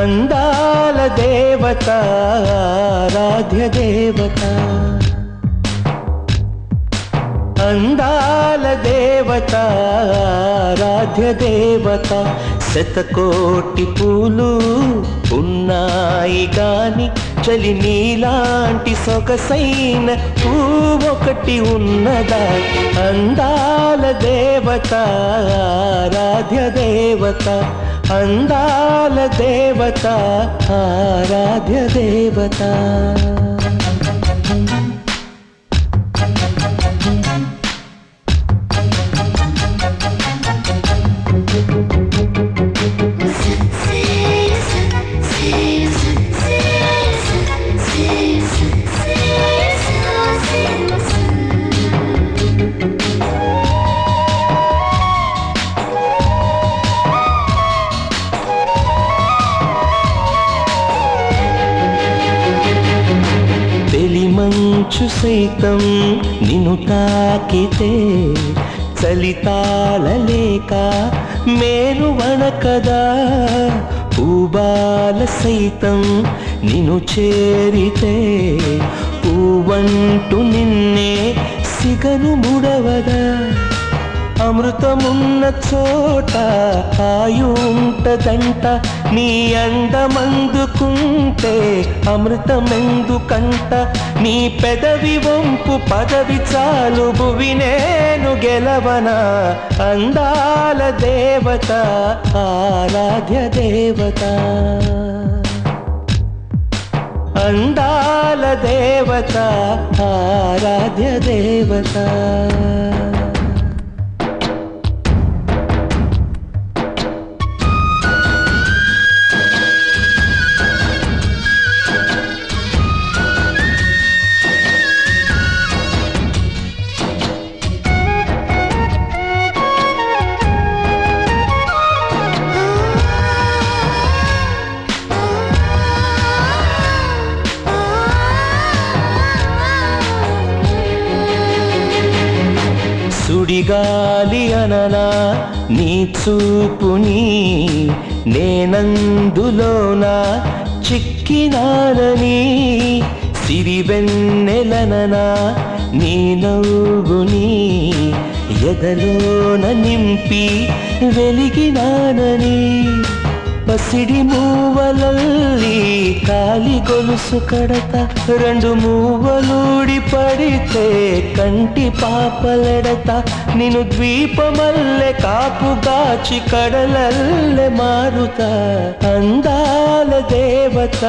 అందాల దేవత ఆరాధ్య దేవత అందాల దేవత ఆరాధ్య దేవత శతకోటి పూలు ఉన్నాయి గాని చలి నీలాంటి సొగసైన పువ్వొకటి ఉన్నదా అందాల దేవత ఆరాధ్య దేవత అందాల దేవత ఆరాధ్య దేవత మంచు సైతం నిన్ను తాకితే చలి తాళలేక మేను వణకదా పూబాల సైతం నిన్ను చేరితే పూవంటూ నిన్నే సిగను ముడవదా అమృతమున్న చోట ఆయుంటదంట నీ అందమందుకుంటే అమృతమెందుకంట నీ పెదవి వంపు పదవి చాలు భువి నేను గెలవనా అందాల దేవత ఆరాధ్య దేవత అందాల దేవత ఆరాధ్య దేవత సుడిగాలి అననా నీ చూపుని నేనందులోన చిక్కినానని సిరివెన్నెలననా నీ నవ్వుని ఎదలోన నింపి వెలిగినానని పసిడి మూవలల్లి కాలి గొలుసు కడత రెండు మూవలూడి పడితే కంటి పాపలెడత నిన్ను ద్వీపమల్లె కాపుగాచి కడలల్లె మారుత అందాల దేవత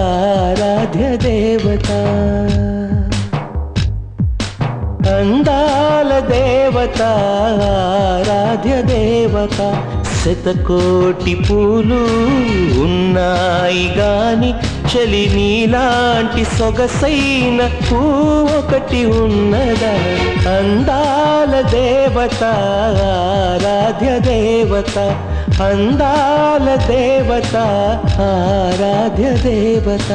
ఆరాధ్య దేవత అందాల దేవత ఆరాధ్య దేవత శతకోటి పూలు ఉన్నాయి గాని చలి నీలాంటి సొగసైన పువ్వొకటి ఉన్నదా అందాల దేవత ఆరాధ్య దేవత అందాల దేవత ఆరాధ్య దేవత